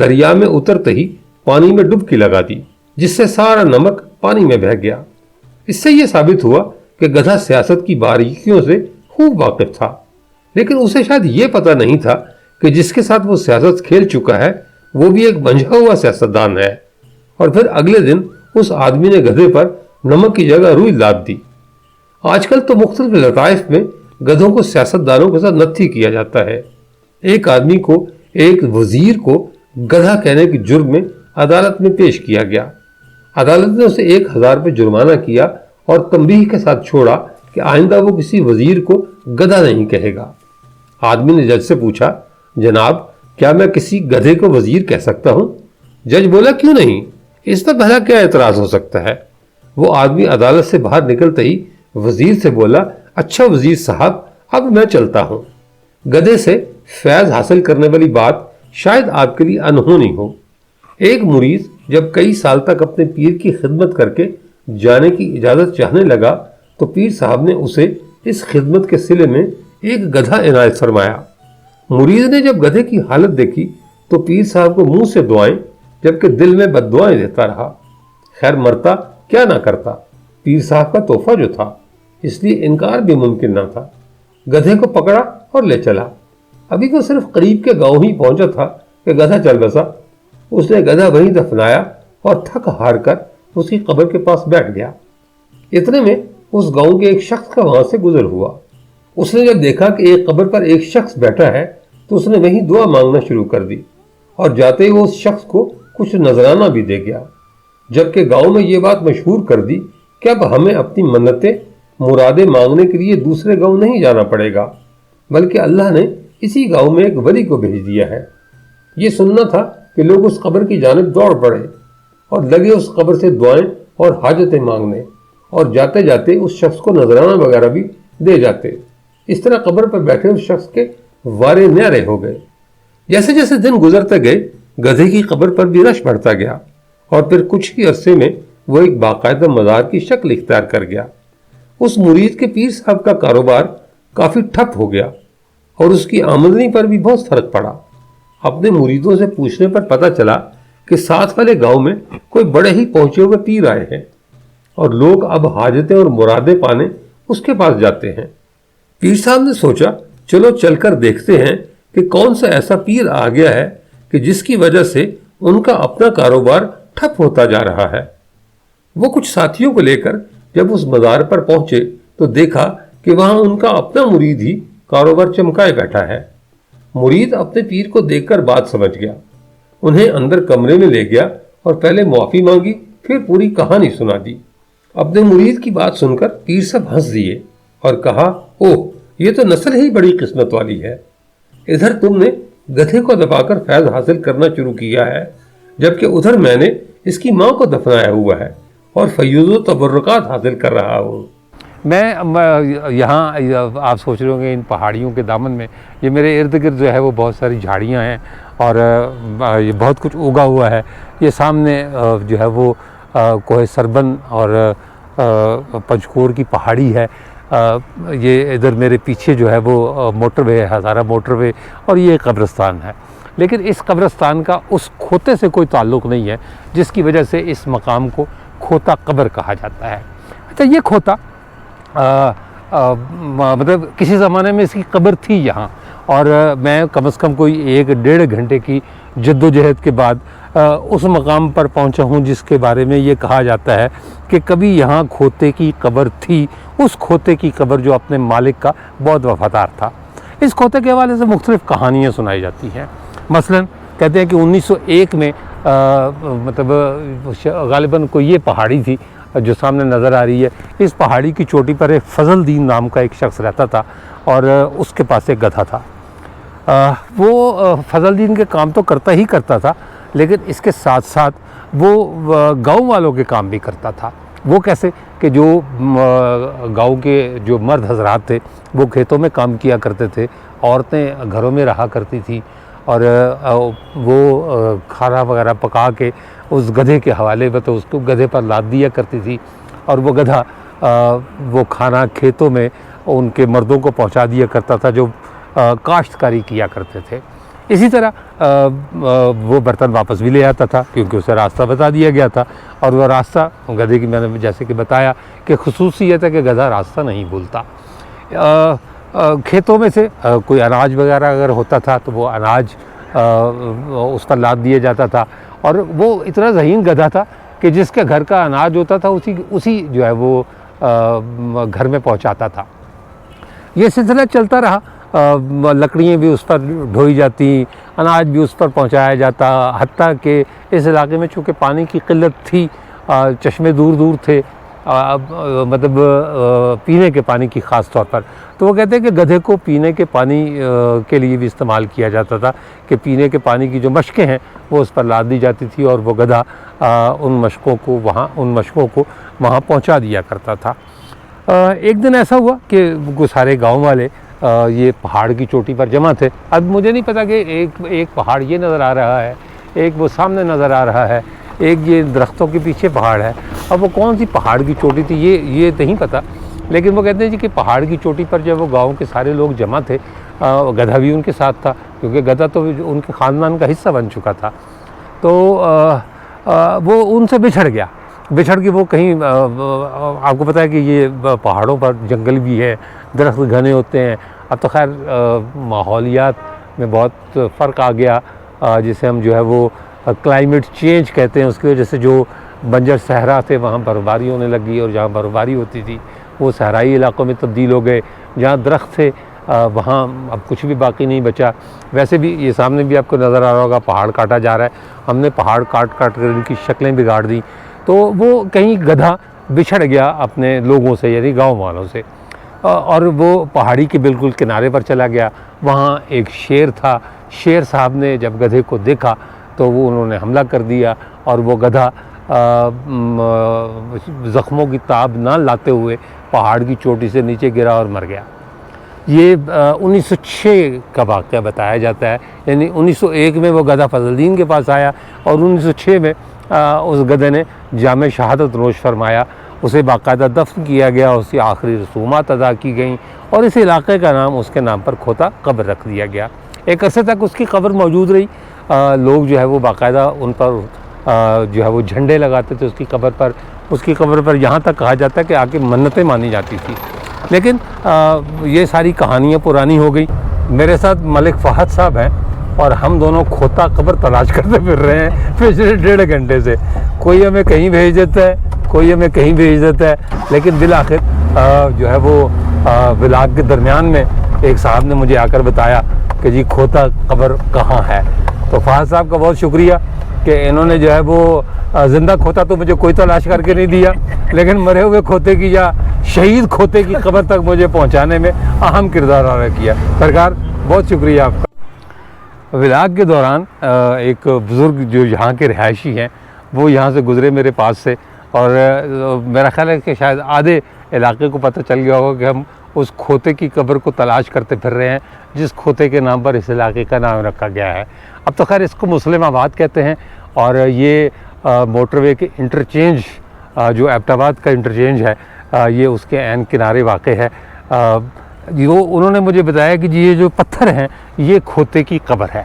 دریا میں اترتے ہی پانی میں ڈبکی لگا دی، جس سے سارا نمک پانی میں بہہ گیا۔ اس سے یہ ثابت ہوا کہ گدھا سیاست کی باریکیوں سے خوب واقف تھا، لیکن اسے شاید یہ پتہ نہیں تھا کہ جس کے ساتھ وہ سیاست کھیل چکا ہے وہ بھی ایک بنجھا ہوا سیاستدان ہے۔ اور پھر اگلے دن اس آدمی نے گدھے پر نمک کی جگہ روئی لاد دی۔ آج کل تو مختلف لطائف میں گدھوں کو سیاستدانوں کے ساتھ نتھی کیا جاتا ہے۔ ایک آدمی کو، ایک وزیر کو گدھا کہنے کے جرم میں عدالت میں پیش کیا گیا۔ عدالت نے اسے 1000 روپے جرمانہ کیا اور تنبیہ کے ساتھ چھوڑا کہ آئندہ وہ کسی وزیر کو گدھا نہیں کہے گا۔ آدمی نے جج سے پوچھا، جناب کیا میں کسی گدھے کو وزیر کہہ سکتا ہوں؟ جج بولا، کیوں نہیں، اس پر بھلا کیا اعتراض ہو سکتا ہے؟ وہ آدمی عدالت سے باہر نکلتے ہی وزیر سے بولا، اچھا وزیر صاحب اب میں چلتا ہوں۔ گدھے سے فیض حاصل کرنے والی بات شاید آپ کے لیے انہونی ہو۔ ایک مرید جب کئی سال تک اپنے پیر کی خدمت کر کے جانے کی اجازت چاہنے لگا تو پیر صاحب نے اسے اس خدمت کے صلے میں ایک گدھا عنایت فرمایا۔ مرید نے جب گدھے کی حالت دیکھی تو پیر صاحب کو منہ سے دعائیں جبکہ دل میں بد دعائیں دیتا رہا۔ خیر مرتا کیا نہ کرتا، پیر صاحب کا تحفہ جو تھا، اس لیے انکار بھی ممکن نہ تھا۔ گدھے کو پکڑا اور لے چلا۔ ابھی وہ صرف قریب کے گاؤں ہی پہنچا تھا کہ گدھا چل بسا۔ اس نے گدھا وہیں دفنایا اور تھک ہار کر اس کی قبر کے پاس بیٹھ گیا۔ اتنے میں اس گاؤں کے ایک شخص کا وہاں سے گزر ہوا۔ اس نے جب دیکھا کہ ایک قبر پر ایک شخص بیٹھا ہے تو اس نے وہیں دعا مانگنا شروع کر دی اور جاتے ہی وہ اس شخص کو کچھ نذرانہ بھی دے گیا، جبکہ گاؤں میں یہ بات مشہور کر دی کہ اب ہمیں اپنی منتیں مرادیں مانگنے کے لیے دوسرے گاؤں نہیں جانا پڑے گا، بلکہ اللہ نے اسی گاؤں میں ایک ولی کو بھیج دیا ہے۔ یہ سننا تھا کہ لوگ اس قبر کی جانب دوڑ پڑے اور لگے اس قبر سے دعائیں اور حاجتیں مانگنے، اور جاتے جاتے اس شخص کو نذرانہ وغیرہ بھی دے جاتے۔ اس طرح قبر پر بیٹھے اس شخص کے وارے نیارے ہو گئے۔ جیسے جیسے دن گزرتے گئے گدھے کی قبر پر بھی رش بڑھتا گیا اور پھر کچھ ہی عرصے میں وہ ایک باقاعدہ مزار کی شکل اختیار کر گیا۔ اس مرید کے پیر صاحب کا کاروبار کافی ٹھپ ہو گیا اور اس کی آمدنی پر بھی بہت فرق پڑا۔ اپنے مریدوں سے پوچھنے پر پتہ چلا کہ ساتھ والے گاؤں میں کوئی بڑے ہی پہنچے ہوئے پیر آئے ہیں اور لوگ اب حاجتیں اور مرادیں پانے اس کے پاس جاتے ہیں۔ پیر صاحب نے سوچا چلو چل کر دیکھتے ہیں کہ کون سا ایسا پیر آ گیا ہے کہ جس کی وجہ سے ان کا اپنا کاروبار ٹھپ ہوتا جا رہا ہے۔ وہ کچھ ساتھیوں کو لے کر جب اس مزار پر پہنچے تو دیکھا کہ وہاں ان کا اپنا مرید ہی کاروبار چمکائے بیٹھا ہے۔ مرید اپنے پیر کو دیکھ کر بات سمجھ گیا، انہیں اندر کمرے میں لے گیا اور پہلے معافی مانگی، پھر پوری کہانی سنا دی۔ اپنے مرید کی بات سن کر پیر صاحب ہنس دیے اور کہا، اوہ یہ تو نسل ہی بڑی قسمت والی ہے، ادھر تم نے گدھے کو دبا کر فیض حاصل کرنا شروع کیا ہے، جبکہ ادھر میں نے اس کی ماں کو دفنایا ہوا ہے اور فیوز و تبرکات حاصل کر رہا ہوں۔ میں یہاں آپ سوچ رہے ہوں گے ان پہاڑیوں کے دامن میں یہ میرے ارد گرد جو ہے وہ بہت ساری جھاڑیاں ہیں اور یہ بہت کچھ اگا ہوا ہے۔ یہ سامنے جو ہے وہ کوہ سربن اور پنچکور کی پہاڑی ہے، یہ ادھر میرے پیچھے جو ہے وہ موٹر وے ہے، ہزارہ موٹر وے، اور یہ قبرستان ہے۔ لیکن اس قبرستان کا اس کھوتے سے کوئی تعلق نہیں ہے جس کی وجہ سے اس مقام کو کھوتا قبر کہا جاتا ہے۔ اچھا یہ کھوتا مطلب کسی زمانے میں اس کی قبر تھی یہاں، اور میں کم از کم کوئی 1-1.5 گھنٹے کی جد و جہد کے بعد اس مقام پر پہنچا ہوں جس کے بارے میں یہ کہا جاتا ہے کہ کبھی یہاں کھوتے کی قبر تھی، اس کھوتے کی قبر جو اپنے مالک کا بہت وفادار تھا۔ اس کھوتے کے حوالے سے مختلف کہانیاں سنائی جاتی ہیں۔ مثلا کہتے ہیں کہ 1901 میں مطلب غالباً کوئی یہ پہاڑی تھی جو سامنے نظر آ رہی ہے، اس پہاڑی کی چوٹی پر ایک فضل دین نام کا ایک شخص رہتا تھا اور اس کے پاس ایک گدھا تھا۔ وہ فضل دین کے کام تو کرتا ہی کرتا تھا، لیکن اس کے ساتھ ساتھ وہ گاؤں والوں کے کام بھی کرتا تھا۔ وہ کیسے کہ جو گاؤں کے جو مرد حضرات تھے وہ کھیتوں میں کام کیا کرتے تھے، عورتیں گھروں میں رہا کرتی تھیں، اور وہ کھانا وغیرہ پکا کے اس گدھے کے حوالے میں تو اس کو گدھے پر لاد دیا کرتی تھی، اور وہ گدھا وہ کھانا کھیتوں میں ان کے مردوں کو پہنچا دیا کرتا تھا جو کاشتکاری کیا کرتے تھے۔ اسی طرح وہ برتن واپس بھی لے آتا تھا کیونکہ اسے راستہ بتا دیا گیا تھا، اور وہ راستہ گدھے کی میں نے جیسے کہ بتایا کہ خصوصیت ہے کہ گدھا راستہ نہیں بھولتا۔ کھیتوں میں سے کوئی اناج وغیرہ اگر ہوتا تھا تو وہ اناج اس پر لاد دیا جاتا تھا، اور وہ اتنا ذہین گدھا تھا کہ جس کے گھر کا اناج ہوتا تھا اسی جو ہے وہ گھر میں پہنچاتا تھا۔ یہ سلسلہ چلتا رہا، لکڑیاں بھی اس پر ڈھوئی جاتی، اناج بھی اس پر پہنچایا جاتا، حتیٰ کہ اس علاقے میں چونکہ پانی کی قلت تھی، چشمے دور دور تھے، مطلب پینے کے پانی کی خاص طور پر، تو وہ کہتے ہیں کہ گدھے کو پینے کے پانی کے لیے بھی استعمال کیا جاتا تھا، کہ پینے کے پانی کی جو مشقیں ہیں وہ اس پر لاد دی جاتی تھی، اور وہ گدھا ان مشقوں کو وہاں پہنچا دیا کرتا تھا۔ ایک دن ایسا ہوا کہ وہ سارے گاؤں والے یہ پہاڑ کی چوٹی پر جمع تھے۔ اب مجھے نہیں پتا کہ ایک پہاڑ یہ نظر آ رہا ہے، ایک وہ سامنے نظر آ رہا ہے، ایک یہ درختوں کے پیچھے پہاڑ ہے، اب وہ کون سی پہاڑ کی چوٹی تھی یہ نہیں پتا، لیکن وہ کہتے ہیں جی کہ پہاڑ کی چوٹی پر جب وہ گاؤں کے سارے لوگ جمع تھے، گدھا بھی ان کے ساتھ تھا کیونکہ گدھا تو ان کے خاندان کا حصہ بن چکا تھا، تو وہ ان سے بچھڑ کے وہ کہیں، آپ کو پتہ ہے کہ یہ پہاڑوں پر جنگل بھی ہے، درخت گھنے ہوتے ہیں، اب تو خیر ماحولیات میں بہت فرق آ گیا، جسے ہم جو ہے وہ کلائمیٹ چینج کہتے ہیں، اس کی وجہ سے جو بنجر صحرا تھے وہاں برفباری ہونے لگی، اور جہاں برفباری ہوتی تھی وہ صحرائی علاقوں میں تبدیل ہو گئے، جہاں درخت تھے وہاں اب کچھ بھی باقی نہیں بچا۔ ویسے بھی یہ سامنے بھی آپ کو نظر آ رہا ہوگا پہاڑ کاٹا جا رہا ہے، ہم نے پہاڑ کاٹ کر ان کی شکلیں بگاڑ دیں، تو وہ کہیں گدھا بچھڑ گیا اپنے لوگوں سے، یعنی گاؤں والوں سے، اور وہ پہاڑی کے بالکل کنارے پر چلا گیا۔ وہاں ایک شیر تھا، شیر صاحب نے جب گدھے کو دیکھا تو انہوں نے حملہ کر دیا، اور وہ گدھا زخموں کی تاب نہ لاتے ہوئے پہاڑ کی چوٹی سے نیچے گرا اور مر گیا۔ یہ 1906 کا واقعہ بتایا جاتا ہے، یعنی 1901 میں وہ گدھا فضل الدین کے پاس آیا، اور 1906 میں اس گدھے نے جام شہادت نوش فرمایا، اسے باقاعدہ دفن کیا گیا، اس کی آخری رسومات ادا کی گئیں، اور اس علاقے کا نام اس کے نام پر کھوتا قبر رکھ دیا گیا۔ ایک عرصے تک اس کی قبر موجود رہی، لوگ جو ہے وہ باقاعدہ ان پر جو ہے وہ جھنڈے لگاتے تھے اس کی قبر پر یہاں تک کہا جاتا ہے کہ آ کے منتیں مانی جاتی تھی۔ لیکن یہ ساری کہانیاں پرانی ہو گئی۔ میرے ساتھ ملک فہد صاحب ہیں، اور ہم دونوں کھوتا قبر تلاش کرتے پھر رہے ہیں پچھلے 1.5 گھنٹے سے، کوئی ہمیں کہیں بھیج دیتا ہے، کوئی ہمیں کہیں بھیج دیتا ہے، لیکن بالآخر جو ہے وہ بلاگ کے درمیان میں ایک صاحب نے مجھے آ کر بتایا کہ جی کھوتا قبر کہاں ہے۔ تو فہد صاحب کا بہت شکریہ کہ انہوں نے جو ہے وہ زندہ کھوتا تو مجھے کوئی تلاش کر کے نہیں دیا، لیکن مرے ہوئے کھوتے کی یا شہید کھوتے کی قبر تک مجھے پہنچانے میں اہم کردار ادا کیا۔ سرکار بہت شکریہ آپ کا۔ ولاگ کے دوران ایک بزرگ جو یہاں کے رہائشی ہیں وہ یہاں سے گزرے میرے پاس سے، اور میرا خیال ہے کہ شاید آدھے علاقے کو پتہ چل گیا ہوگا کہ ہم اس کھوتے کی قبر کو تلاش کرتے پھر رہے ہیں جس کھوتے کے نام پر اس علاقے کا نام رکھا گیا ہے۔ اب تو خیر اس کو مسلم آباد کہتے ہیں، اور یہ موٹر وے کے انٹرچینج جو ایبٹ آباد کا انٹرچینج ہے یہ اس کے عین کنارے واقع ہے۔ انہوں نے مجھے بتایا کہ جی یہ جو پتھر ہیں یہ کھوتے کی قبر ہے،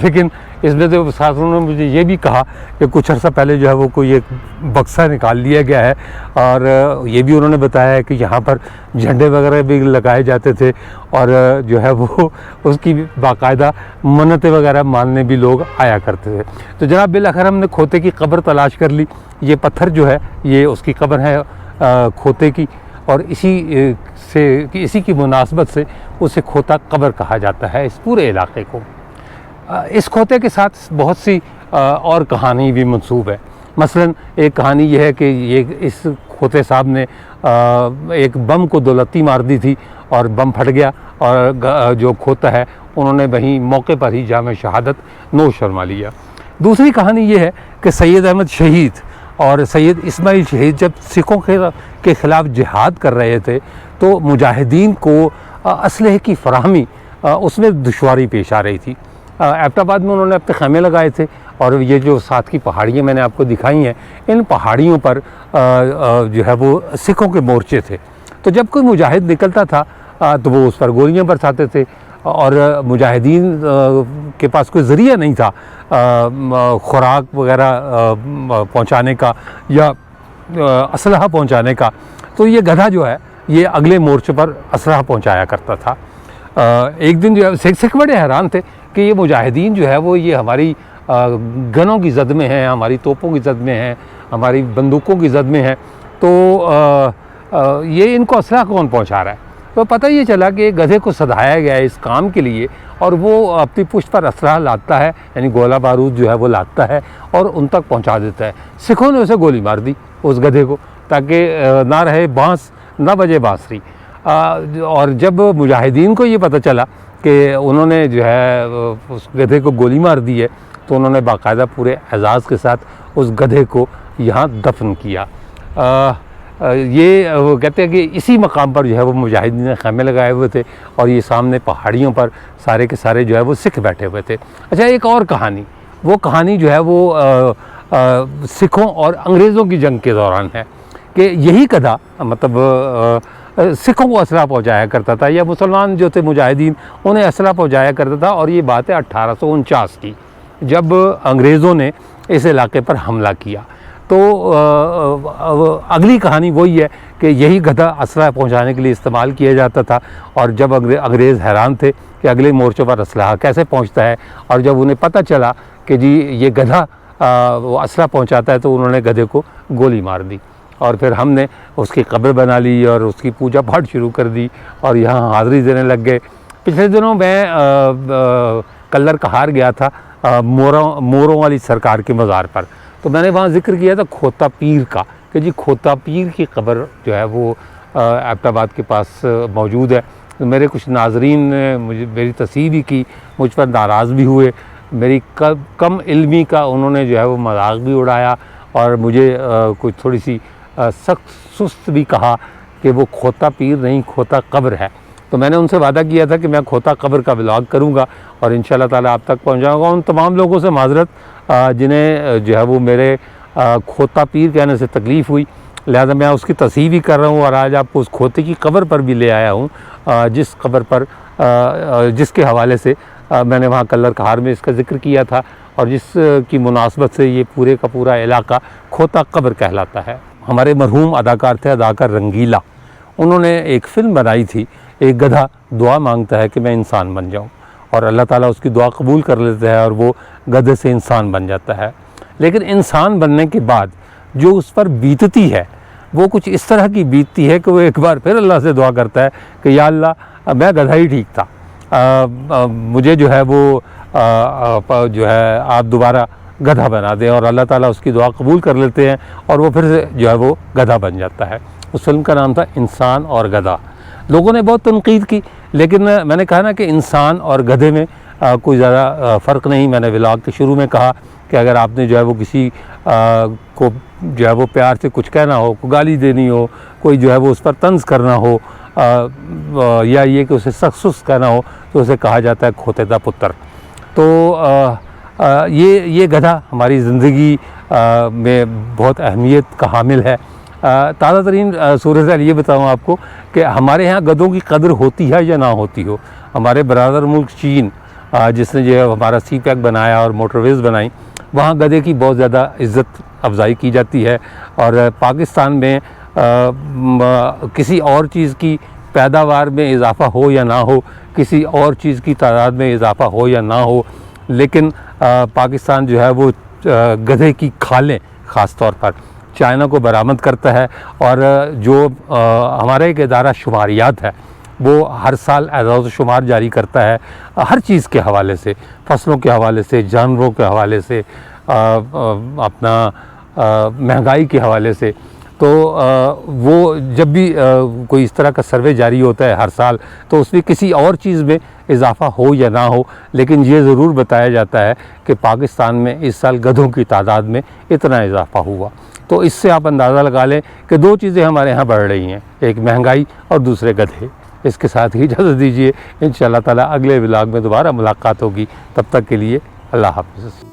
لیکن اس میں تو ساتھ انہوں نے مجھے یہ بھی کہا کہ کچھ عرصہ پہلے جو ہے وہ کوئی ایک بکسہ نکال لیا گیا ہے، اور یہ بھی انہوں نے بتایا ہے کہ یہاں پر جھنڈے وغیرہ بھی لگائے جاتے تھے، اور جو ہے وہ اس کی باقاعدہ منتیں وغیرہ ماننے بھی لوگ آیا کرتے تھے۔ تو جناب بالآخر ہم نے کھوتے کی قبر تلاش کر لی۔ یہ پتھر جو ہے یہ اس کی قبر ہے کھوتے کی، اور اسی کی مناسبت سے اسے کھوتا قبر کہا جاتا ہے اس پورے علاقے کو۔ اس کھوتے کے ساتھ بہت سی اور کہانی بھی منسوب ہے۔ مثلا ایک کہانی یہ ہے کہ اس کھوتے صاحب نے ایک بم کو دولتی مار دی تھی، اور بم پھٹ گیا، اور جو کھوتا ہے انہوں نے وہیں موقع پر ہی جام شہادت نوش فرما لیا۔ دوسری کہانی یہ ہے کہ سید احمد شہید اور سید اسماعیل شہید جب سکھوں کے خلاف جہاد کر رہے تھے تو مجاہدین کو اسلحے کی فراہمی اس میں دشواری پیش آ رہی تھی۔ ایبٹ آباد میں انہوں نے اپنے خیمے لگائے تھے، اور یہ جو ساتھ کی پہاڑیاں میں نے آپ کو دکھائی ہیں ان پہاڑیوں پر جو ہے وہ سکھوں کے مورچے تھے، تو جب کوئی مجاہد نکلتا تھا تو وہ اس پر گولیاں برساتے تھے۔ اور مجاہدین کے پاس کوئی ذریعہ نہیں تھا خوراک وغیرہ پہنچانے کا یا اسلحہ پہنچانے کا، تو یہ گدھا جو ہے یہ اگلے مورچے پر اسلحہ پہنچایا کرتا تھا۔ ایک دن جو ہے سکھ بڑے حیران تھے کہ یہ مجاہدین جو ہے وہ یہ ہماری گنوں کی زد میں ہیں، ہماری توپوں کی زد میں ہیں، ہماری بندوقوں کی زد میں ہیں، تو یہ ان کو اسلحہ کون پہنچا رہا ہے؟ تو پتہ یہ چلا کہ گدھے کو سدھایا گیا ہے اس کام کے لیے، اور وہ اپنی پشت پر اسلحہ لاتا ہے، یعنی گولہ بارود جو ہے وہ لاتا ہے اور ان تک پہنچا دیتا ہے۔ سکھوں نے اسے گولی مار دی اس گدھے کو، تاکہ نہ رہے بانس نہ بجے بانسری۔ اور جب مجاہدین کو یہ پتہ چلا کہ انہوں نے جو ہے اس گدھے کو گولی مار دی ہے، تو انہوں نے باقاعدہ پورے اعزاز کے ساتھ اس گدھے کو یہاں دفن کیا۔ یہ وہ کہتے ہیں کہ اسی مقام پر جو ہے وہ مجاہدین نے خیمے لگائے ہوئے تھے، اور یہ سامنے پہاڑیوں پر سارے کے سارے جو ہے وہ سکھ بیٹھے ہوئے تھے۔ اچھا، ایک اور کہانی، وہ کہانی جو ہے وہ سکھوں اور انگریزوں کی جنگ کے دوران ہے کہ یہی گدھا مطلب سکھوں کو اسلحہ پہنچایا کرتا تھا، یا مسلمان جو تھے مجاہدین انہیں اسلحہ پہنچایا کرتا تھا۔ اور یہ بات ہے 1849 کی، جب انگریزوں نے اس علاقے پر حملہ کیا۔ تو اگلی کہانی وہی ہے کہ یہی گدھا اسلحہ پہنچانے کے لیے استعمال کیا جاتا تھا، اور جب انگریز حیران تھے کہ اگلے مورچے پر اسلحہ کیسے پہنچتا ہے، اور جب انہیں پتہ چلا کہ جی یہ گدھا وہ اسلحہ پہنچاتا ہے، تو انہوں نے گدھے کو گولی مار دی، اور پھر ہم نے اس کی قبر بنا لی اور اس کی پوجا پاٹ شروع کر دی، اور یہاں حاضری دینے لگ گئے۔ پچھلے دنوں میں کلر کہار گیا تھا موروں والی سرکار کے مزار پر، تو میں نے وہاں ذکر کیا تھا کھوتا پیر کا، کہ جی کھوتا پیر کی قبر جو ہے وہ ایبٹ آباد کے پاس موجود ہے۔ میرے کچھ ناظرین نے میری تصحیح بھی کی، مجھ پر ناراض بھی ہوئے، میری کم علمی کا انہوں نے جو ہے وہ مذاق بھی اڑایا، اور مجھے کچھ تھوڑی سی سخت سست بھی کہا کہ وہ کھوتا پیر نہیں کھوتا قبر ہے۔ تو میں نے ان سے وعدہ کیا تھا کہ میں کھوتا قبر کا ولاگ کروں گا اور انشاءاللہ تعالیٰ آپ تک پہنچاؤں گا۔ ان تمام لوگوں سے معذرت جنہیں جو ہے وہ میرے کھوتا پیر کہنے سے تکلیف ہوئی، لہذا میں اس کی تصحیح بھی کر رہا ہوں، اور آج آپ کو اس کھوتے کی قبر پر بھی لے آیا ہوں، جس قبر پر جس کے حوالے سے میں نے وہاں کلر کہار میں اس کا ذکر کیا تھا، اور جس کی مناسبت سے یہ پورے کا پورا علاقہ کھوتا قبر کہلاتا ہے۔ ہمارے مرحوم اداکار تھے اداکار رنگیلا، انہوں نے ایک فلم بنائی تھی، ایک گدھا دعا مانگتا ہے کہ میں انسان بن جاؤں، اور اللہ تعالیٰ اس کی دعا قبول کر لیتا ہے اور وہ گدھے سے انسان بن جاتا ہے۔ لیکن انسان بننے کے بعد جو اس پر بیتتی ہے وہ کچھ اس طرح کی بیتتی ہے کہ وہ ایک بار پھر اللہ سے دعا کرتا ہے کہ یا اللہ میں گدھا ہی ٹھیک تھا، مجھے جو ہے وہ جو ہے آپ دوبارہ گدھا بنا دیں، اور اللہ تعالیٰ اس کی دعا قبول کر لیتے ہیں اور وہ پھر سے جو ہے وہ گدھا بن جاتا ہے۔ اس فلم کا نام تھا انسان اور گدھا۔ لوگوں نے بہت تنقید کی، لیکن میں نے کہا نا کہ انسان اور گدھے میں کوئی زیادہ فرق نہیں۔ میں نے ولاگ کے شروع میں کہا کہ اگر آپ نے جو ہے وہ کسی کو جو ہے وہ پیار سے کچھ کہنا ہو، کوئی گالی دینی ہو، کوئی جو ہے وہ اس پر طنز کرنا ہو، یا یہ کہ اسے سخت سست کہنا ہو، تو اسے کہا جاتا ہے کھوتے دا پتر۔ تو یہ گدھا ہماری زندگی میں بہت اہمیت کا حامل ہے۔ تازہ ترین صورتحال یہ بتاؤں آپ کو کہ ہمارے ہاں گدھوں کی قدر ہوتی ہے یا نہ ہوتی ہو۔ ہمارے برادر ملک چین جس نے جو ہے ہمارا سی پیک بنایا اور موٹر ویز بنائی، وہاں گدھے کی بہت زیادہ عزت افزائی کی جاتی ہے، اور پاکستان میں کسی اور چیز کی پیداوار میں اضافہ ہو یا نہ ہو، کسی اور چیز کی تعداد میں اضافہ ہو یا نہ ہو، لیکن پاکستان جو ہے وہ گدھے کی کھالیں خاص طور پر چائنا کو برآمد کرتا ہے، اور جو ہمارا ایک ادارہ شماریات ہے وہ ہر سال اعداد و شمار جاری کرتا ہے ہر چیز کے حوالے سے، فصلوں کے حوالے سے، جانوروں کے حوالے سے، اپنا مہنگائی کے حوالے سے۔ تو وہ جب بھی کوئی اس طرح کا سروے جاری ہوتا ہے ہر سال، تو اس میں کسی اور چیز میں اضافہ ہو یا نہ ہو، لیکن یہ ضرور بتایا جاتا ہے کہ پاکستان میں اس سال گدھوں کی تعداد میں اتنا اضافہ ہوا۔ تو اس سے آپ اندازہ لگا لیں کہ دو چیزیں ہمارے ہاں بڑھ رہی ہیں، ایک مہنگائی اور دوسرے گدھے۔ اس کے ساتھ ہی اجازت دیجیے، انشاءاللہ تعالیٰ اگلے ولاگ میں دوبارہ ملاقات ہوگی، تب تک کے لیے اللہ حافظ۔